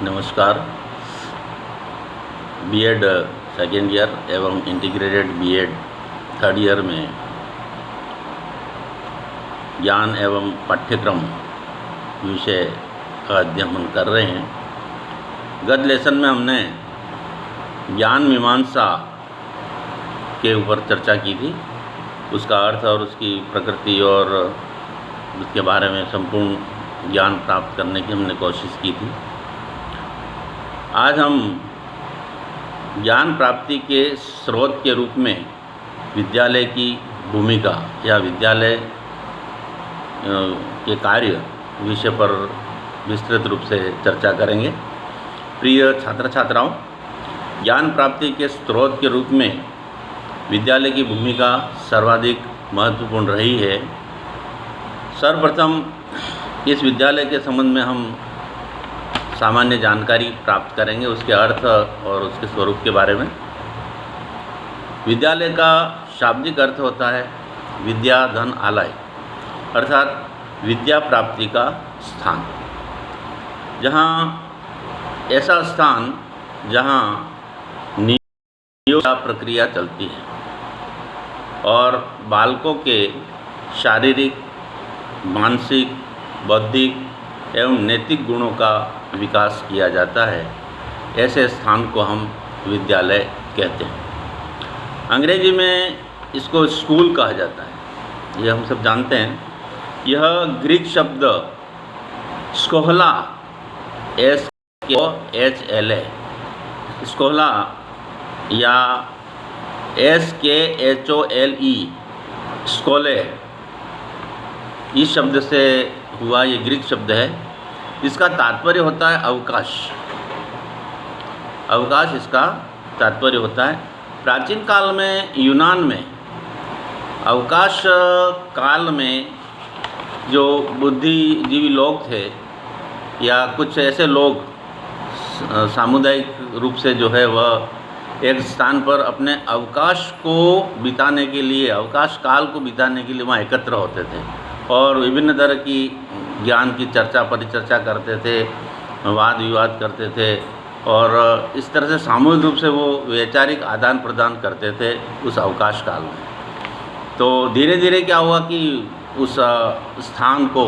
नमस्कार। BEd second year एवं integrated BEd third year में ज्ञान एवं पाठ्यक्रम विषय का अध्ययन हम कर रहे हैं। गत लेसन में हमने ज्ञान मीमांसा के ऊपर चर्चा की थी, उसका अर्थ और उसकी प्रकृति और उसके बारे में संपूर्ण ज्ञान प्राप्त करने की हमने कोशिश की थी। आज हम ज्ञान प्राप्ति के स्रोत के रूप में विद्यालय की भूमिका या विद्यालय के कार्य विषय पर विस्तृत रूप से चर्चा करेंगे। प्रिय छात्र छात्राओं, ज्ञान प्राप्ति के स्रोत के रूप में विद्यालय की भूमिका सर्वाधिक महत्वपूर्ण रही है। सर्वप्रथम इस विद्यालय के संबंध में हम सामान्य जानकारी प्राप्त करेंगे, उसके अर्थ और उसके स्वरूप के बारे में। विद्यालय का शाब्दिक अर्थ होता है विद्या धन आलय, अर्थात विद्या प्राप्ति का स्थान। जहाँ ऐसा स्थान जहाँ नियोग प्रक्रिया चलती है और बालकों के शारीरिक, मानसिक, बौद्धिक एवं नैतिक गुणों का विकास किया जाता है, ऐसे स्थान को हम विद्यालय कहते हैं। अंग्रेजी में इसको स्कूल कहा जाता है, ये हम सब जानते हैं। यह ग्रीक शब्द स्कोला SKHLA स्कोला या SKHOLE स्कोले इस शब्द से हुआ। ये ग्रीक शब्द है। इसका तात्पर्य होता है अवकाश। अवकाश इसका तात्पर्य होता है। प्राचीन काल में यूनान में अवकाश काल में जो बुद्धिजीवी लोग थे या कुछ ऐसे लोग सामुदायिक रूप से जो है वह एक स्थान पर अपने अवकाश को बिताने के लिए, अवकाश काल को बिताने के लिए वहाँ एकत्र होते थे और विभिन्न तरह की ज्ञान की चर्चा परिचर्चा करते थे, वाद विवाद करते थे और इस तरह से सामूहिक रूप से वो वैचारिक आदान प्रदान करते थे उस अवकाश काल में। तो धीरे धीरे क्या हुआ कि उस स्थान को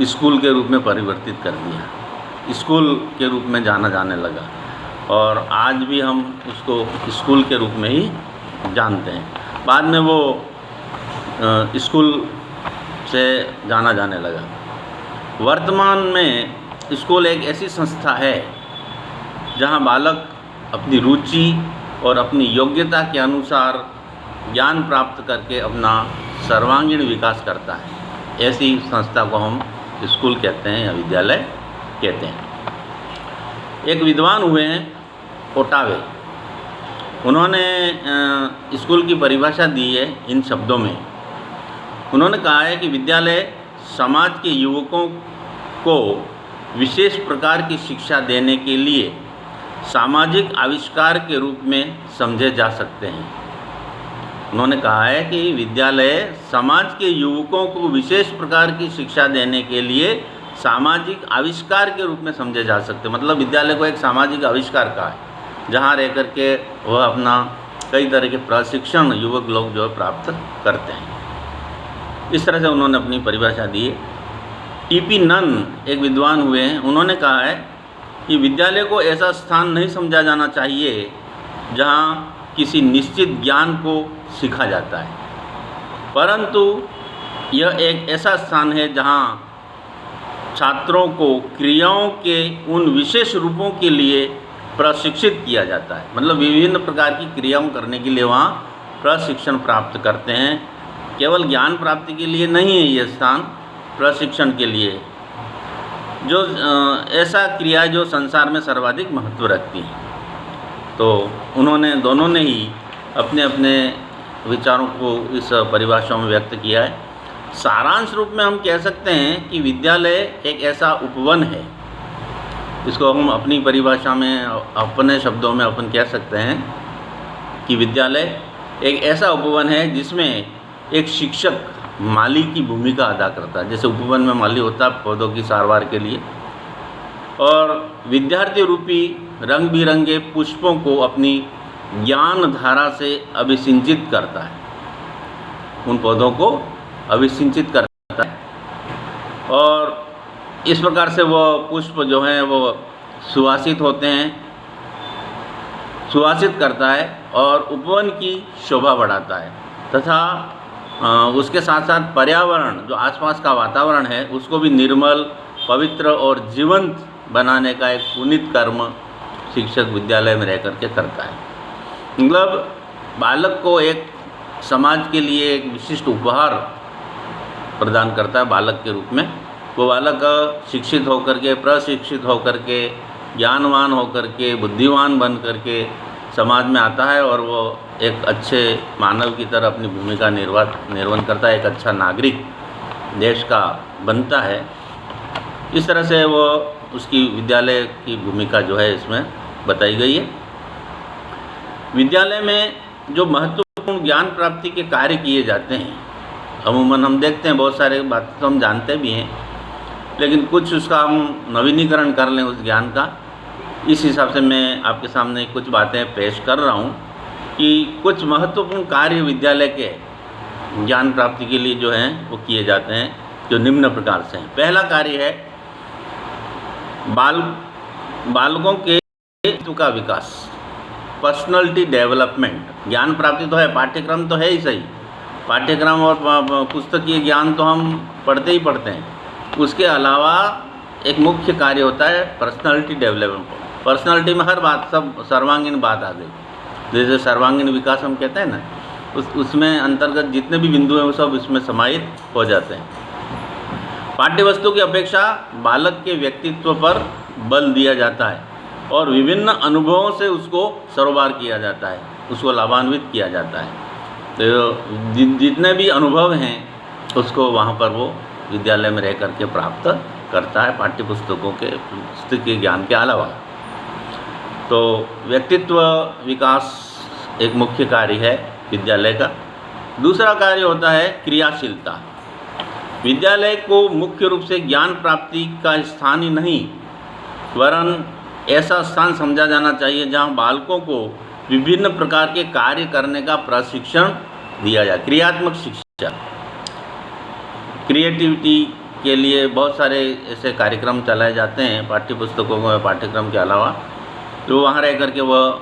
स्कूल के रूप में परिवर्तित कर दिया, स्कूल के रूप में जाना जाने लगा और आज भी हम उसको स्कूल के रूप में ही जानते हैं। बाद में वो स्कूल से जाना जाने लगा। वर्तमान में स्कूल एक ऐसी संस्था है जहां बालक अपनी रुचि और अपनी योग्यता के अनुसार ज्ञान प्राप्त करके अपना सर्वांगीण विकास करता है। ऐसी संस्था को हम स्कूल कहते हैं या विद्यालय कहते हैं। एक विद्वान हुए हैं ओटावे, उन्होंने स्कूल की परिभाषा दी है इन शब्दों में। उन्होंने कहा है कि विद्यालय समाज के युवकों को विशेष प्रकार की शिक्षा देने के लिए सामाजिक आविष्कार के रूप में समझे जा सकते हैं। उन्होंने कहा है कि विद्यालय समाज के युवकों को विशेष प्रकार की शिक्षा देने के लिए सामाजिक आविष्कार के रूप में समझे जा सकते हैं। मतलब विद्यालय को एक सामाजिक आविष्कार का है जहाँ रह कर के वह अपना कई तरह के प्रशिक्षण युवक लोग जो प्राप्त करते हैं। इस तरह से उन्होंने अपनी परिभाषा दी है। टीपी नन एक विद्वान हुए हैं, उन्होंने कहा है कि विद्यालय को ऐसा स्थान नहीं समझा जाना चाहिए जहाँ किसी निश्चित ज्ञान को सीखा जाता है, परंतु यह एक ऐसा स्थान है जहाँ छात्रों को क्रियाओं के उन विशेष रूपों के लिए प्रशिक्षित किया जाता है। मतलब विभिन्न प्रकार की क्रियाओं करने के लिए वहाँ प्रशिक्षण प्राप्त करते हैं। केवल ज्ञान प्राप्ति के लिए नहीं है ये स्थान, प्रशिक्षण के लिए जो ऐसा क्रिया जो संसार में सर्वाधिक महत्व रखती है। तो उन्होंने दोनों ने ही अपने अपने विचारों को इस परिभाषा में व्यक्त किया है। सारांश रूप में हम कह सकते हैं कि विद्यालय एक ऐसा उपवन है, इसको हम अपनी परिभाषा में अपने शब्दों में अपन कह सकते हैं कि विद्यालय एक ऐसा उपवन है जिसमें एक शिक्षक माली की भूमिका अदा करता है। जैसे उपवन में माली होता है पौधों की सारवार के लिए, और विद्यार्थी रूपी रंग बिरंगे पुष्पों को अपनी ज्ञान धारा से अभिसिंचित करता है, उन पौधों को अभिसिंचित करता है और इस प्रकार से वो पुष्प जो हैं वो सुवासित होते हैं, सुवासित करता है और उपवन की शोभा बढ़ाता है तथा उसके साथ साथ पर्यावरण जो आसपास का वातावरण है उसको भी निर्मल, पवित्र और जीवंत बनाने का एक पुनीत कर्म शिक्षक विद्यालय में रह करके करता है। मतलब बालक को एक समाज के लिए एक विशिष्ट उपहार प्रदान करता है बालक के रूप में। वो बालक शिक्षित होकर के, प्रशिक्षित होकर के, ज्ञानवान होकर के, बुद्धिमान बन करके समाज में आता है और वो एक अच्छे मानव की तरह अपनी भूमिका निर्वहन करता है, एक अच्छा नागरिक देश का बनता है। इस तरह से वो उसकी विद्यालय की भूमिका जो है इसमें बताई गई है। विद्यालय में जो महत्वपूर्ण ज्ञान प्राप्ति के कार्य किए जाते हैं, अमूमन हम देखते हैं बहुत सारे बातें तो हम जानते भी हैं, लेकिन कुछ उसका हम नवीनीकरण कर लें उस ज्ञान का, इस हिसाब से मैं आपके सामने कुछ बातें पेश कर रहा हूँ कि कुछ महत्वपूर्ण कार्य विद्यालय के ज्ञान प्राप्ति के लिए जो हैं वो किए जाते हैं, जो निम्न प्रकार से हैं। पहला कार्य है बालकों के व्यक्तित्व का विकास, पर्सनैलिटी डेवलपमेंट। ज्ञान प्राप्ति तो है, पाठ्यक्रम तो है ही सही, पाठ्यक्रम और पुस्तकीय ज्ञान तो हम पढ़ते ही पढ़ते हैं, उसके अलावा एक मुख्य कार्य होता है पर्सनालिटी डेवलपमेंट। पर्सनालिटी में हर बात, सब सर्वांगीण बात आ गई, जैसे सर्वांगीण विकास हम कहते हैं ना, उसमें अंतर्गत जितने भी बिंदु हैं वो सब इसमें समाहित हो जाते हैं। पाठ्यवस्तु की अपेक्षा बालक के व्यक्तित्व पर बल दिया जाता है और विभिन्न अनुभवों से उसको सरोबार किया जाता है, उसको लाभान्वित किया जाता है। तो जितने भी अनुभव हैं उसको वहाँ पर वो विद्यालय में रह करके प्राप्त करता है, पाठ्य पुस्तकों के पुस्तकीय ज्ञान के अलावा। तो व्यक्तित्व विकास एक मुख्य कार्य है विद्यालय का। दूसरा कार्य होता है क्रियाशीलता। विद्यालय को मुख्य रूप से ज्ञान प्राप्ति का स्थान ही नहीं, वरन ऐसा स्थान समझा जाना चाहिए जहाँ बालकों को विभिन्न प्रकार के कार्य करने का प्रशिक्षण दिया जाए। क्रियात्मक शिक्षा, क्रिएटिविटी के लिए बहुत सारे ऐसे कार्यक्रम चलाए जाते हैं पाठ्यपुस्तकों में, पाठ्यक्रम के अलावा, तो वहाँ रह करके वह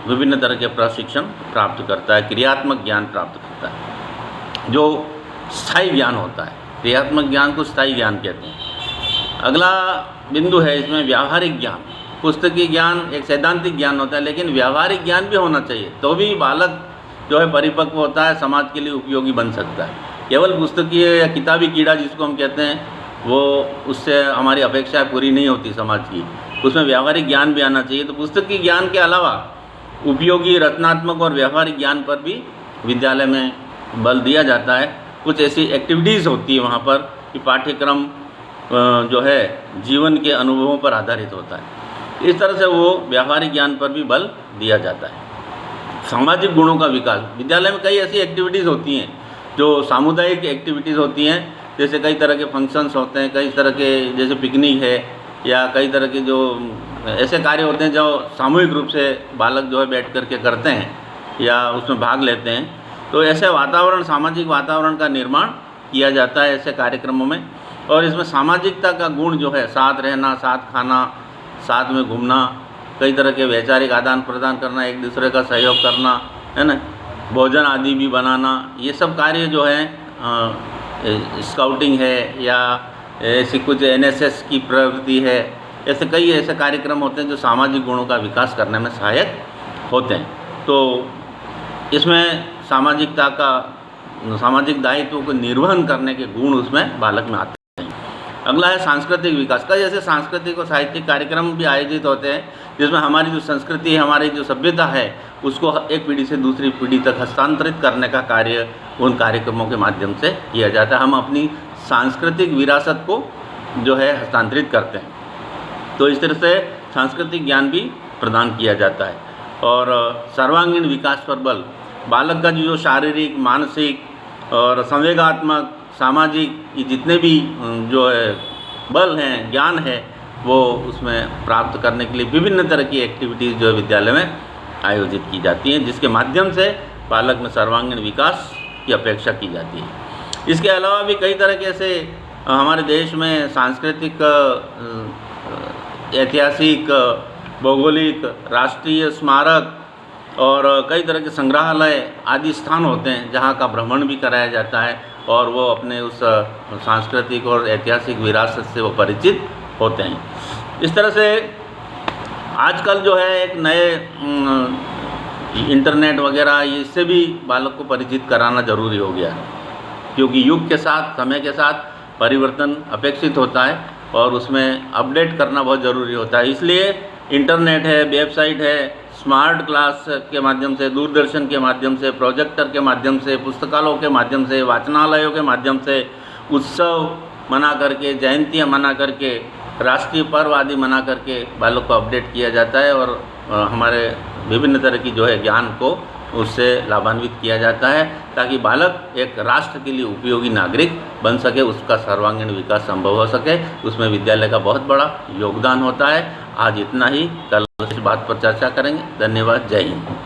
विभिन्न तरह के प्रशिक्षण प्राप्त करता है, क्रियात्मक ज्ञान प्राप्त करता है, जो स्थायी ज्ञान होता है। क्रियात्मक ज्ञान को स्थायी ज्ञान कहते हैं। अगला बिंदु है इसमें व्यावहारिक ज्ञान। पुस्तकीय ज्ञान एक सैद्धांतिक ज्ञान होता है, लेकिन व्यावहारिक ज्ञान भी होना चाहिए, तो भी बालक जो है परिपक्व होता है, समाज के लिए उपयोगी बन सकता है। केवल पुस्तकीय या किताबी कीड़ा जिसको हम कहते हैं, वो उससे हमारी अपेक्षा पूरी नहीं होती समाज की, उसमें व्यावहारिक ज्ञान भी आना चाहिए। तो पुस्तकीय ज्ञान के अलावा उपयोगी, रचनात्मक और व्यावहारिक ज्ञान पर भी विद्यालय में बल दिया जाता है। कुछ ऐसी एक्टिविटीज़ होती है वहाँ पर कि पाठ्यक्रम जो है जीवन के अनुभवों पर आधारित होता है। इस तरह से वो व्यावहारिक ज्ञान पर भी बल दिया जाता है। सामाजिक गुणों का विकास, विद्यालय में कई ऐसी एक्टिविटीज़ होती हैं जो सामुदायिक एक्टिविटीज़ होती हैं, जैसे कई तरह के फंक्शंस होते हैं, कई तरह के जैसे पिकनिक है, या कई तरह के जो ऐसे कार्य होते हैं जो सामूहिक रूप से बालक जो है बैठ कर के करते हैं या उसमें भाग लेते हैं। तो ऐसे वातावरण, सामाजिक वातावरण का निर्माण किया जाता है ऐसे कार्यक्रमों में। और इसमें सामाजिकता का गुण जो है, साथ रहना, साथ खाना, साथ में घूमना, कई तरह के वैचारिक आदान प्रदान करना, एक दूसरे का सहयोग करना, है ना, भोजन आदि भी बनाना, ये सब कार्य जो है, स्काउटिंग है या ऐसी कुछ एनएसएस की प्रवृत्ति है, ऐसे कई ऐसे कार्यक्रम होते हैं जो सामाजिक गुणों का विकास करने में सहायक होते हैं। तो इसमें सामाजिकता का, सामाजिक दायित्व को निर्वहन करने के गुण उसमें बालक में आते हैं। अगला है सांस्कृतिक विकास। कई ऐसे सांस्कृतिक और साहित्यिक कार्यक्रम भी आयोजित होते हैं जिसमें हमारी जो संस्कृति है, हमारी जो सभ्यता है, उसको एक पीढ़ी से दूसरी पीढ़ी तक हस्तांतरित करने का कार्य उन कार्यक्रमों के माध्यम से किया जाता है। हम अपनी सांस्कृतिक विरासत को जो है हस्तांतरित करते हैं। तो इस तरह से सांस्कृतिक ज्ञान भी प्रदान किया जाता है। और सर्वांगीण विकास पर बल, बालक का जो शारीरिक, मानसिक और संवेगात्मक, सामाजिक, ये जितने भी जो है बल हैं, ज्ञान है, वो उसमें प्राप्त करने के लिए विभिन्न तरह की एक्टिविटीज़ जो है विद्यालय में आयोजित की जाती हैं, जिसके माध्यम से बालक में सर्वांगीण विकास की अपेक्षा की जाती है। इसके अलावा भी कई तरह के ऐसे हमारे देश में सांस्कृतिक, ऐतिहासिक, भौगोलिक, राष्ट्रीय स्मारक और कई तरह के संग्रहालय आदि स्थान होते हैं जहाँ का भ्रमण भी कराया जाता है और वो अपने उस सांस्कृतिक और ऐतिहासिक विरासत से वो परिचित होते हैं। इस तरह से आजकल जो है एक नए इंटरनेट वगैरह इससे भी बालक को परिचित कराना ज़रूरी हो गया है, क्योंकि युग के साथ, समय के साथ परिवर्तन अपेक्षित होता है और उसमें अपडेट करना बहुत ज़रूरी होता है। इसलिए इंटरनेट है, वेबसाइट है, स्मार्ट क्लास के माध्यम से, दूरदर्शन के माध्यम से, प्रोजेक्टर के माध्यम से, पुस्तकालयों के माध्यम से, वाचनालयों के माध्यम से, उत्सव मना करके, जयंतियाँ मना करके, राष्ट्रीय पर्व आदि मना करके बालक को अपडेट किया जाता है और हमारे विभिन्न तरह की जो है ज्ञान को उससे लाभान्वित किया जाता है, ताकि बालक एक राष्ट्र के लिए उपयोगी नागरिक बन सके, उसका सर्वांगीण विकास संभव हो सके। उसमें विद्यालय का बहुत बड़ा योगदान होता है। आज इतना ही, कल इस बात पर चर्चा करेंगे। धन्यवाद। जय हिंद।